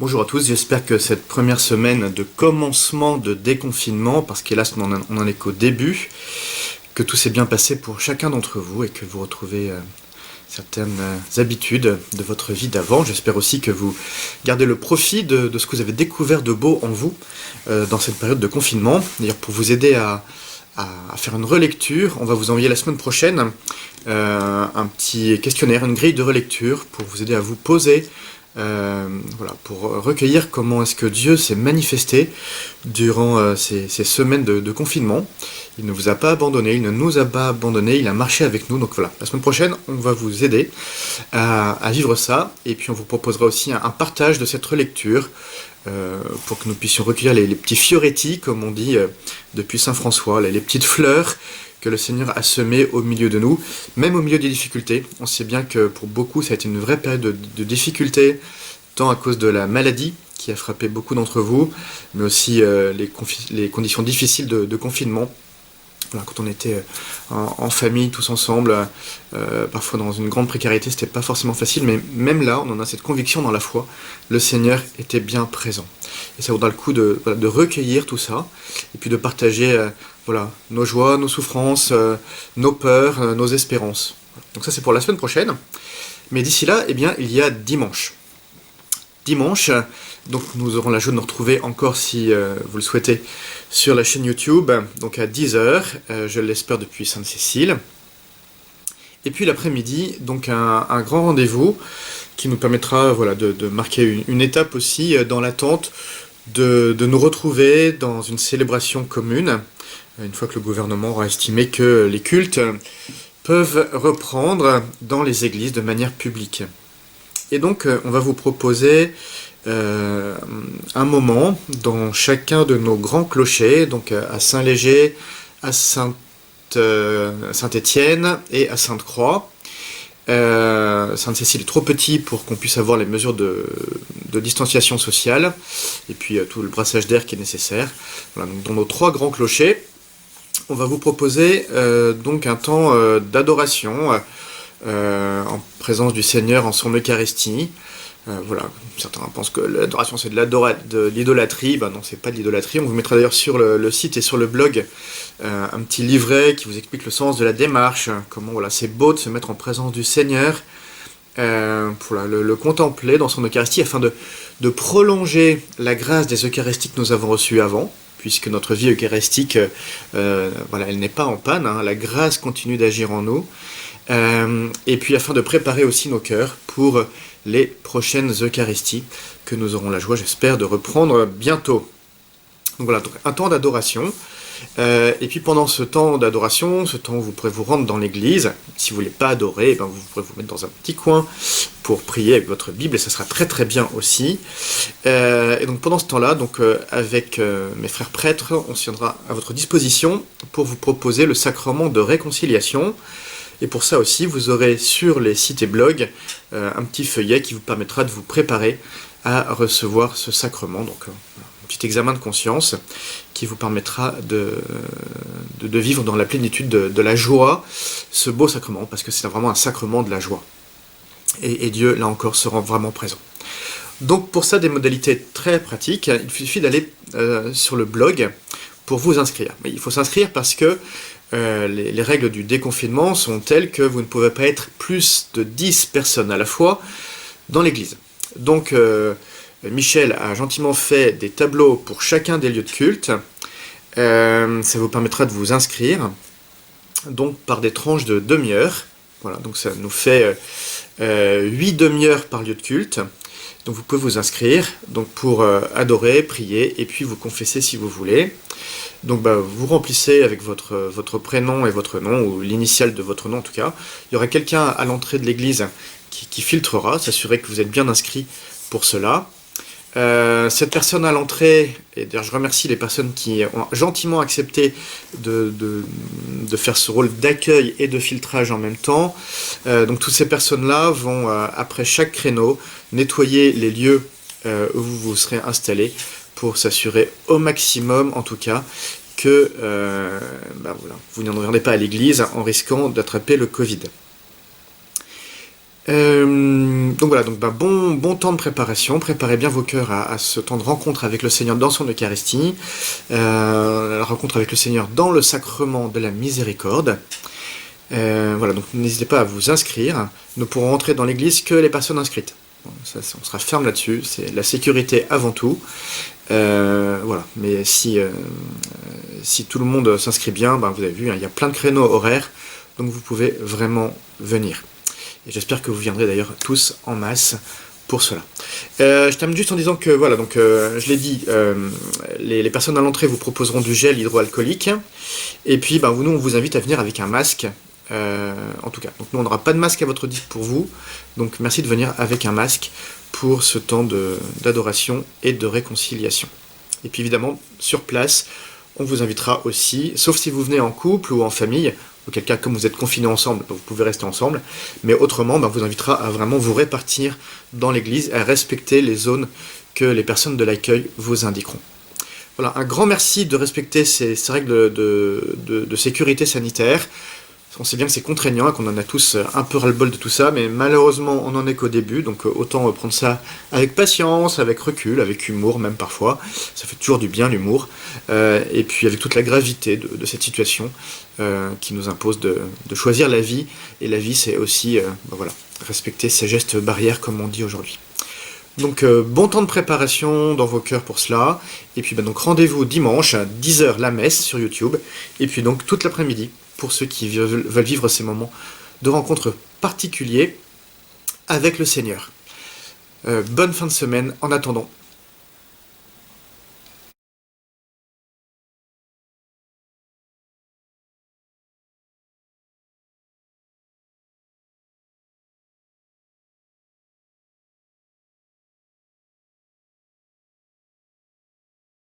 Bonjour à tous, j'espère que cette première semaine de commencement de déconfinement, parce qu'hélas on en est qu'au début, que tout s'est bien passé pour chacun d'entre vous et que vous retrouvez certaines habitudes de votre vie d'avant. J'espère aussi que vous gardez le profit de ce que vous avez découvert de beau en vous dans cette période de confinement. D'ailleurs, pour vous aider à faire une relecture, on va vous envoyer la semaine prochaine un petit questionnaire, une grille de relecture pour vous aider à vous poser pour recueillir comment est-ce que Dieu s'est manifesté durant ces semaines de confinement. Il ne vous a pas abandonné, il ne nous a pas abandonné, il a marché avec nous. Donc voilà, la semaine prochaine, on va vous aider à vivre ça. Et puis on vous proposera aussi un partage de cette relecture pour que nous puissions recueillir les petits fioretti, comme on dit depuis Saint François, les petites fleurs que le Seigneur a semées au milieu de nous, même au milieu des difficultés. On sait bien que pour beaucoup, ça a été une vraie période de difficultés, tant à cause de la maladie qui a frappé beaucoup d'entre vous, mais aussi les conditions difficiles de confinement. Voilà, quand on était en famille, tous ensemble, parfois dans une grande précarité, c'était pas forcément facile, mais même là, on en a cette conviction dans la foi, le Seigneur était bien présent. Et ça vaudra le coup de recueillir tout ça, et puis de partager nos joies, nos souffrances, nos peurs, nos espérances. Donc ça c'est pour la semaine prochaine, mais d'ici là, eh bien, il y a dimanche. Dimanche, donc nous aurons la joie de nous retrouver encore si vous le souhaitez sur la chaîne YouTube, donc à 10h, je l'espère depuis Sainte-Cécile. Et puis l'après-midi, donc un grand rendez-vous qui nous permettra de marquer une étape aussi dans l'attente de nous retrouver dans une célébration commune, une fois que le gouvernement aura estimé que les cultes peuvent reprendre dans les églises de manière publique. Et donc, on va vous proposer un moment dans chacun de nos grands clochers, donc à Saint-Léger, à Saint-Étienne et à Sainte-Croix. Sainte-Cécile est trop petit pour qu'on puisse avoir les mesures de distanciation sociale, et puis tout le brassage d'air qui est nécessaire. Voilà, donc dans nos trois grands clochers, on va vous proposer donc un temps d'adoration en présence du Seigneur en son Eucharistie. Certains pensent que l'adoration c'est de l'idolâtrie. Ben non, c'est pas de l'idolâtrie. On vous mettra d'ailleurs sur le site et sur le blog un petit livret qui vous explique le sens de la démarche, comment c'est beau de se mettre en présence du Seigneur, pour le contempler dans son Eucharistie afin de prolonger la grâce des Eucharisties que nous avons reçues avant, puisque notre vie eucharistique, elle n'est pas en panne, hein, la grâce continue d'agir en nous, et puis afin de préparer aussi nos cœurs pour les prochaines Eucharisties que nous aurons la joie, j'espère, de reprendre bientôt. Donc voilà, donc un temps d'adoration. Et puis pendant ce temps d'adoration, ce temps où vous pourrez vous rendre dans l'église, si vous ne voulez pas adorer, vous pourrez vous mettre dans un petit coin pour prier avec votre Bible, et ça sera très très bien aussi. Et donc pendant ce temps-là, avec mes frères prêtres, on se tiendra à votre disposition pour vous proposer le sacrement de réconciliation. Et pour ça aussi, vous aurez sur les sites et blogs un petit feuillet qui vous permettra de vous préparer à recevoir ce sacrement. Donc un petit examen de conscience qui vous permettra de vivre dans la plénitude de la joie ce beau sacrement, parce que c'est vraiment un sacrement de la joie. Et Dieu, là encore, se rend vraiment présent. Donc pour ça, des modalités très pratiques, il suffit d'aller sur le blog pour vous inscrire. Mais il faut s'inscrire parce que les règles du déconfinement sont telles que vous ne pouvez pas être plus de 10 personnes à la fois dans l'église. Donc Michel a gentiment fait des tableaux pour chacun des lieux de culte. Ça vous permettra de vous inscrire donc par des tranches de demi-heure. Voilà, donc ça nous fait 8 demi-heures par lieu de culte. Donc vous pouvez vous inscrire donc pour adorer, prier et puis vous confesser si vous voulez. Donc vous remplissez avec votre prénom et votre nom, ou l'initiale de votre nom en tout cas. Il y aura quelqu'un à l'entrée de l'église qui filtrera, s'assurer que vous êtes bien inscrit pour cela. Cette personne à l'entrée, et d'ailleurs je remercie les personnes qui ont gentiment accepté de faire ce rôle d'accueil et de filtrage en même temps. Donc toutes ces personnes-là vont, après chaque créneau, nettoyer les lieux où vous serez installés pour s'assurer au maximum, en tout cas, que vous n'en reviendrez pas à l'église en risquant d'attraper le Covid. Donc voilà, donc bon temps de préparation, préparez bien vos cœurs à ce temps de rencontre avec le Seigneur dans son Eucharistie, la rencontre avec le Seigneur dans le sacrement de la miséricorde. Voilà, donc n'hésitez pas à vous inscrire. Ne pourront entrer dans l'église que les personnes inscrites. Bon, ça, on sera ferme là-dessus, c'est la sécurité avant tout. Voilà, mais si tout le monde s'inscrit bien, vous avez vu, hein, il y a plein de créneaux horaires, donc vous pouvez vraiment venir. Et j'espère que vous viendrez d'ailleurs tous en masse pour cela. Je termine juste en disant que, voilà, donc je l'ai dit, les personnes à l'entrée vous proposeront du gel hydroalcoolique, et puis nous on vous invite à venir avec un masque, en tout cas. Donc nous on n'aura pas de masque à votre disque pour vous, donc merci de venir avec un masque pour ce temps d'adoration et de réconciliation. Et puis évidemment, sur place, on vous invitera aussi, sauf si vous venez en couple ou en famille, auquel cas, comme vous êtes confinés ensemble, vous pouvez rester ensemble, mais autrement, on vous invitera à vraiment vous répartir dans l'église, à respecter les zones que les personnes de l'accueil vous indiqueront. Voilà, un grand merci de respecter ces règles de sécurité sanitaire. On sait bien que c'est contraignant et qu'on en a tous un peu ras-le-bol de tout ça, mais malheureusement on n'en est qu'au début, donc autant prendre ça avec patience, avec recul, avec humour même parfois. Ça fait toujours du bien l'humour, et puis avec toute la gravité de cette situation qui nous impose de choisir la vie, et la vie c'est aussi voilà, respecter ces gestes barrières comme on dit aujourd'hui. Donc bon temps de préparation dans vos cœurs pour cela, et puis donc rendez-vous dimanche à 10h la messe sur YouTube, et puis donc toute l'après-midi pour ceux qui veulent vivre ces moments de rencontres particuliers avec le Seigneur. Bonne fin de semaine en attendant.